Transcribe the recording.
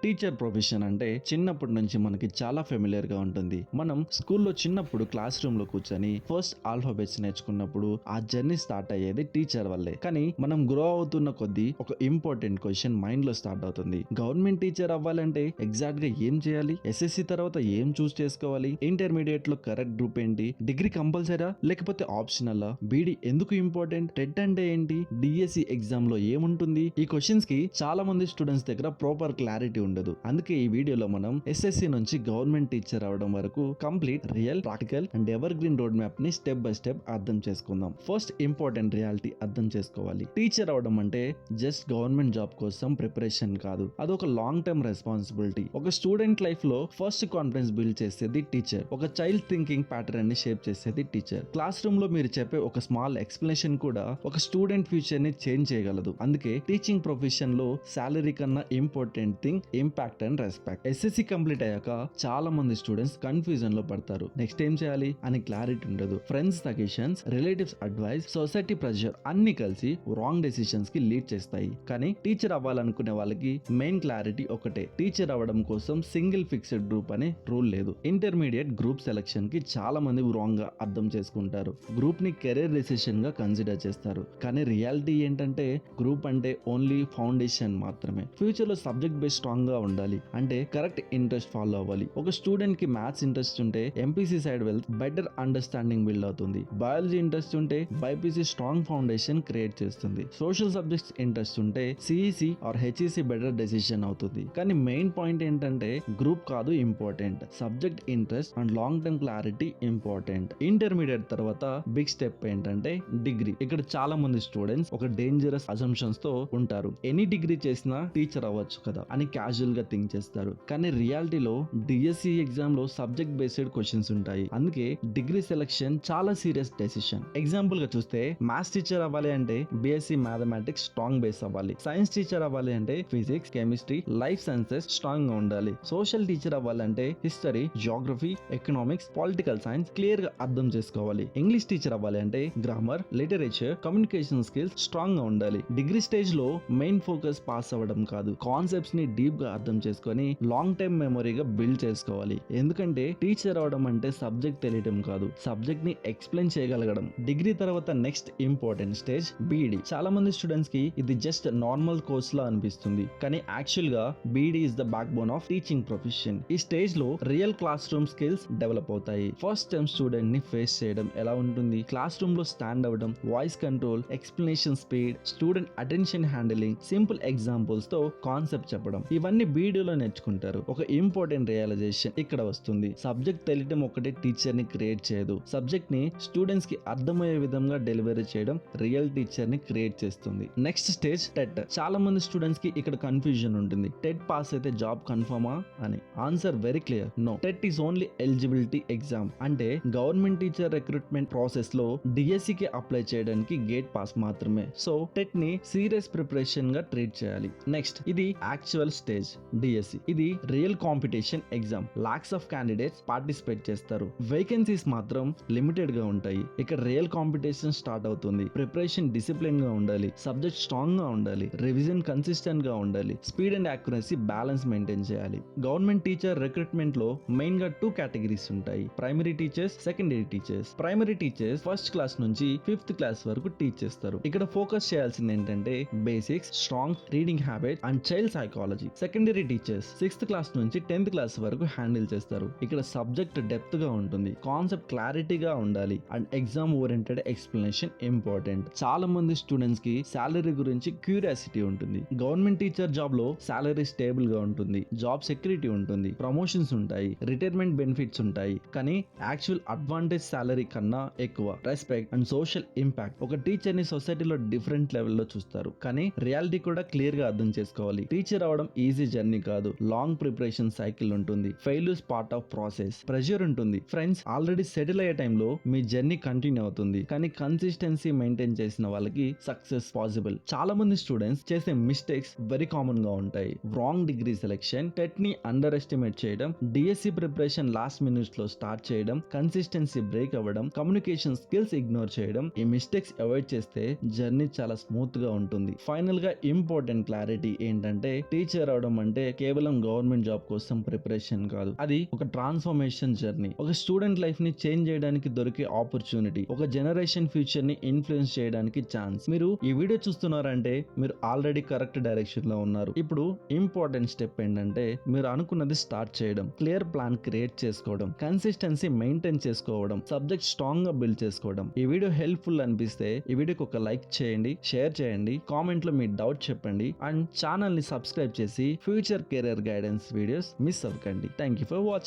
Teacher profession అంటే చిన్నప్పటి నుంచి మనకి చాలా ఫెమిలియర్ గా ఉంటుంది. మనం స్కూల్లో చిన్నప్పుడు క్లాస్ రూమ్ లో కూర్చొని ఫస్ట్ ఆల్ఫాబెట్స్ నేర్చుకున్నప్పుడు ఆ జర్నీ స్టార్ట్ అయ్యేది టీచర్ వల్లే. కానీ మనం గ్రో అవుతున్న కొద్దీ ఒక ఇంపార్టెంట్ క్వశ్చన్ మైండ్ లో స్టార్ట్ అవుతుంది. గవర్నమెంట్ టీచర్ అవ్వాలంటే ఎగ్జాక్ట్ గా ఏం చేయాలి? ఎస్ఎస్సి తర్వాత ఏం చూస్ చేసుకోవాలి? ఇంటర్మీడియట్ లో కరెక్ట్ గ్రూప్ ఏంటి? డిగ్రీ కంపల్సరా లేకపోతే ఆప్షనల్? బీడీ ఎందుకు ఇంపార్టెంట్? టెట్ అంటే ఏంటి? డిఎస్సి ఎగ్జామ్ లో ఏముంటుంది? ఈ క్వశ్చన్స్ కి చాలా మంది స్టూడెంట్స్ దగ్గర ప్రాపర్ క్లారిటీ ఉండదు. అందుకే ఈ వీడియోలో మనం ఎస్ఎస్సి నుంచి గవర్నమెంట్ టీచర్ అవడం వరకు complete real, practical and ever green road map ని స్టెప్ బై స్టెప్ అర్థం చేసుకుందాం. ఫస్ట్ ఇంపార్టెంట్ రియాలిటీ అర్థం చేసుకోవాలి. టీచర్ అవడం అంటే జస్ట్ గవర్నమెంట్ జాబ్ కోసం ప్రిపరేషన్ కాదు, అదొక లాంగ్ టర్మ్ రెస్పాన్సిబిలిటీ. ఒక స్టూడెంట్ లైఫ్ లో ఫస్ట్ కాన్ఫిడెన్స్ బిల్డ్ చేసేది టీచర్. ఒక చైల్డ్ థింకింగ్ ప్యాటర్న్ ని షేప్ చేసేది టీచర్. క్లాస్ రూమ్ లో మీరు చెప్పే ఒక స్మాల్ ఎక్స్ప్లెనేషన్ కూడా ఒక స్టూడెంట్ ఫ్యూచర్ ని చేంజ్ చేయగలదు. అందుకే టీచింగ్ ప్రొఫెషన్ లో సాలరీ కన్నా important thing impact and respect. SSC complete అయ్యాక చాలా మంది స్టూడెంట్స్ కన్ఫ్యూజన్ లో పడతారు. నెక్స్ట్ ఏం చేయాలి అని క్లారిటీ ఉండదు. Friends suggestions, relatives advice, society pressure అన్ని కలిసి రాంగ్ డెసిషన్స్ కి లీడ్ చేస్తాయి. కానీ టీచర్ అవ్వాలనుకునే వాళ్ళకి మెయిన్ క్లారిటీ ఒకటే. టీచర్ అవ్వడం కోసం సింగిల్ ఫిక్స్డ్ గ్రూప్ అనే రూల్ లేదు. ఇంటర్మీడియట్ గ్రూప్ సెలెక్షన్ కి చాలా మంది రాంగ్ గా అర్థం చేసుకుంటారు. గ్రూప్ ని కెరీర్ డెసిషన్ గా కన్సిడర్ చేస్తారు. కానీ రియాలిటీ ఏంటంటే గ్రూప్ అంటే ఓన్లీ ఫౌండేషన్ మాత్రమే. ఫ్యూచర్ లో సబ్జెక్ట్ బేస్ స్ట్రాంగ్ గా ఉండాలి. అంటే కరెక్ట్ ఇంట్రెస్ట్ ఫాలో అవ్వాలి. ఒక స్టూడెంట్ కి మ్యాథ్స్ ఇంట్రెస్ట్ ఉంటే ఎంపీసీ సైడ్ వెళ్తే బెటర్ అండర్స్టాండింగ్ బిల్డ్ అవుతుంది. బయాలజీ ఇంట్రెస్ట్ ఉంటే బైపీసీ స్ట్రాంగ్ ఫౌండేషన్ క్రియేట్ చేస్తుంది. సోషల్ సబ్జెక్ట్స్ ఇంట్రెస్ట్ ఉంటే CEC or HEC better decision అవుతుంది. కానీ మెయిన్ పాయింట్ ఏంటంటే గ్రూప్ కాదు important, subject interest and long term clarity important. Intermediate తర్వాత బిగ్ స్టెప్ ఏంటంటే డిగ్రీ. ఇక్కడ చాలా మంది స్టూడెంట్స్ ఒక డేంజరస్ అజంప్షన్స్ తో ఉంటారు. ఎనీ డిగ్రీ చేసినా టీచర్ అవ్వచ్చు కదా అని క్యాజువల్ గా థింక్ చేస్తారు. కానీ రియాలిటీలో డిఎస్సి ఎగ్జామ్ లో సబ్జెక్ట్ బేస్డ్ క్వశ్చన్స్ ఉంటాయి. అందుకే డిగ్రీ సెలెక్షన్ చాలా సీరియస్ డెసిషన్. ఎగ్జాంపుల్ గా చూస్తే మ్యాథ్స్ టీచర్ అవ్వాలి అంటే బిఎస్సి మ్యాథమెటిక్స్ స్ట్రాంగ్ బేస్ అవ్వాలి. సైన్స్ టీచర్ అవ్వాలి అంటే physics, chemistry, life sciences strong గా ఉండాలి. సోషల్ టీచర్ అవ్వాలంటే history, Geography, economics, political science clear గా అర్థం చేసుకోవాలి. ఇంగ్లీష్ టీచర్ అవ్వాలి అంటే grammar, literature, communication skills strong గా ఉండాలి. డిగ్రీ స్టేజ్ లో మెయిన్ ఫోకస్ పాస్ అవ్వడం కాదు, కాన్సెప్ట్స్ ని డీప్ గా అర్థం చేసుకొని లాంగ్ టైమ్ మెమొరీగా బిల్డ్ చేసుకోవాలి. ఎందుకంటే టీచర్ అవడం అంటే సబ్జెక్ట్ తెలియడం కాదు, సబ్జెక్ట్ ని ఎక్స్ప్లెయిన్ చేయగలగడం. డిగ్రీ తర్వాత నెక్స్ట్ ఇంపార్టెంట్ స్టేజ్ బీఈడి. చాలా మంది స్టూడెంట్స్ కి ఇది జస్ట్ నార్మల్ కోర్స్ లా అనిపిస్తుంది. కానీ యాక్చువల్ గా BEd is the backbone of teaching profession. ఈ స్టేజ్ లో real classroom skills develop అవుతాయి. ఫస్ట్ టైం స్టూడెంట్ ని ఫేస్ చేయడం ఎలా ఉంటుంది? క్లాస్ రూమ్ లో స్టాండ్ అవ్వడం, voice control, explanation speed, student attention handling, simple examples తో కాన్సెప్ట్ చెప్పడం, ఇవన్నీ బీఈడిలో నేర్చుకుంటారు. ఒక ఇంపార్టెంట్ రియలైజేషన్ ఇక్కడ వస్తుంది. సబ్జెక్ట్ తెలియడం ఒకటే టీచర్ ని క్రియేట్ చేయదు, సబ్జెక్ట్ ని స్టూడెంట్స్ కి అర్థమయ్యే విధంగా డెలివరీ చేయడం రియల్ టీచర్ ని క్రియేట్ చేస్తుంది. Next stage TET. చాలా మంది స్టూడెంట్స్ కి ఇక్కడ కన్ఫ్యూజన్ ఉంటుంది. టెట్ పాస్ అయితే జాబ్ కన్ఫర్మా అని. Answer very clear, no. TET is only eligibility exam. అంటే గవర్నమెంట్ టీచర్ రిక్రూట్మెంట్ ప్రాసెస్ లో డిఎస్సి కి అప్లై చేయడానికి గేట్ పాస్ మాత్రమే. సో టెట్ ని సీరియస్ ప్రిపరేషన్ గా ట్రీట్ చేయాలి. నెక్స్ట్ ఇది యాక్చువల్ స్టేజ్ డిఎస్సి. ఇది real competition exam. Lakhs of candidates participate చేస్తారు. వేకెన్సీస్ మాత్రం లిమిటెడ్ గా ఉంటాయి. ఇక్కడ రియల్ కాంపిటీషన్ స్టార్ట్ అవుతుంది. ప్రిపరేషన్ డిసిప్లిన్ గా ఉండాలి, సబ్జెక్ట్ స్ట్రాంగ్ గా ఉండాలి, రివిజన్ కన్సిస్టెంట్ గా ఉండాలి, speed and accuracy balance maintain చేయాలి. గవర్నమెంట్ టీచర్ రిక్రూట్మెంట్ లో మెయిన్ గా 2 కేటగిరీస్ ఉంటాయి. Primary teachers, secondary teachers. Primary teachers first class నుంచి 5th క్లాస్ వరకు టీచ్ చేస్తారు. ఇక్కడ ఫోకస్ చేయాల్సింది ఏంటంటే basics, strong reading habit and child psychology. Secondary teachers 6th class నుంచి 10th క్లాస్ వరకు హ్యాండిల్ చేస్తారు. ఇక్కడ సబ్జెక్ట్ డెప్త్ గా ఉంటుంది, కాన్సెప్ట్ క్లారిటీగా ఉండాలి and exam oriented explanation important. చాలా మంది స్టూడెంట్స్ కి సాలరీ గురించి క్యూరియాసిటీ ఉంటుంది. గవర్నమెంట్ టీచర్ జాబ్ లో సాలరీ స్టేబుల్ గా ఉంటుంది, జాబ్ సెక్యూరిటీ ఉంటుంది, ప్రమోషన్స్ ఉంటాయి, రిటైర్మెంట్ బెనిఫిట్స్ ఉంటాయి. కానీ యాక్చువల్ అడ్వాంటేజ్ సాలరీ కన్నా ఎక్కువ రెస్పెక్ట్ అండ్ సోషల్ ఇంపాక్ట్. ఒక టీచర్ ని సొసైటీలో డిఫరెంట్ లెవెల్లో చూస్తారు. కానీ రియాలిటీ కూడా క్లియర్ గా అర్థం చేసుకోవాలి. టీచర్ అవడం ఈజీ జర్నీ కాదు, లాంగ్ ప్రిపరేషన్ సైకిల్ ఉంటుంది. Failures part of process, pressure ఉంటుంది. ఫ్రెండ్స్ ఆల్రెడీ సెటిల్ అయ్యే టైంలో మీ జర్నీ కంటిన్యూ అవుతుంది. కానీ కన్సిస్టెన్సీ మెయింటైన్ చేసిన వాళ్ళకి సక్సెస్ పాసిబుల్. చాలా మంది స్టూడెంట్స్ చేసే మిస్టేక్స్ వెరీ కామన్ గా ఉంటాయి. రాంగ్ డిగ్రీ సెలెక్షన్, టెట్ ని అండర్ ఎస్టిమేట్ చేయడం, డిఎస్సి ప్రిపరేషన్ లాస్ట్ మినిట్స్ లో స్టార్ట్ చేయడం, కన్సిస్టెన్సీ బ్రేక్ అవ్వడం, కమ్యూనికేషన్ స్కిల్స్ ఇగ్నోర్ చేయడం. ఈ మిస్టేక్స్ అవాయిడ్ చేస్తే జర్నీ చాలా స్మూత్ గా ఉంటుంది. ఫైనల్ గా ఇంపార్టెంట్ క్లారిటీ ఏంటంటే టీచర్ అవడం చదవడం అంటే కేవలం గవర్నమెంట్ జాబ్ కోసం ప్రిపరేషన్ కాదు, అది ఒక ట్రాన్స్ఫర్మేషన్ జర్నీ. ఒక స్టూడెంట్ లైఫ్ ని చేంజ్ చేయడానికి దొరికే ఆపర్చునిటీ, ఒక జనరేషన్ ఫ్యూచర్ ని ఇన్ఫ్లుయెన్స్ చేయడానికి ఛాన్స్. మీరు ఈ వీడియో చూస్తున్నారంటే మీరు ఆల్రెడీ కరెక్ట్ డైరెక్షన్ లో ఉన్నారు. ఇప్పుడు ఇంపార్టెంట్ స్టెప్ ఏంటంటే మీరు అనుకున్నది స్టార్ట్ చేయడం, క్లియర్ ప్లాన్ క్రియేట్ చేసుకోవడం, కన్సిస్టెన్సీ మెయింటైన్ చేసుకోవడం, సబ్జెక్ట్ స్ట్రాంగ్ గా బిల్డ్ చేసుకోవడం. ఈ వీడియో హెల్ప్ఫుల్ అనిపిస్తే ఈ వీడియోకి ఒక లైక్ చేయండి, షేర్ చేయండి, కామెంట్ లో మీ డౌట్ చెప్పండి అండ్ ఛానల్ ని సబ్స్క్రైబ్ చేసి future career guidance videos miss అవ్వకండి. Thank you for watching.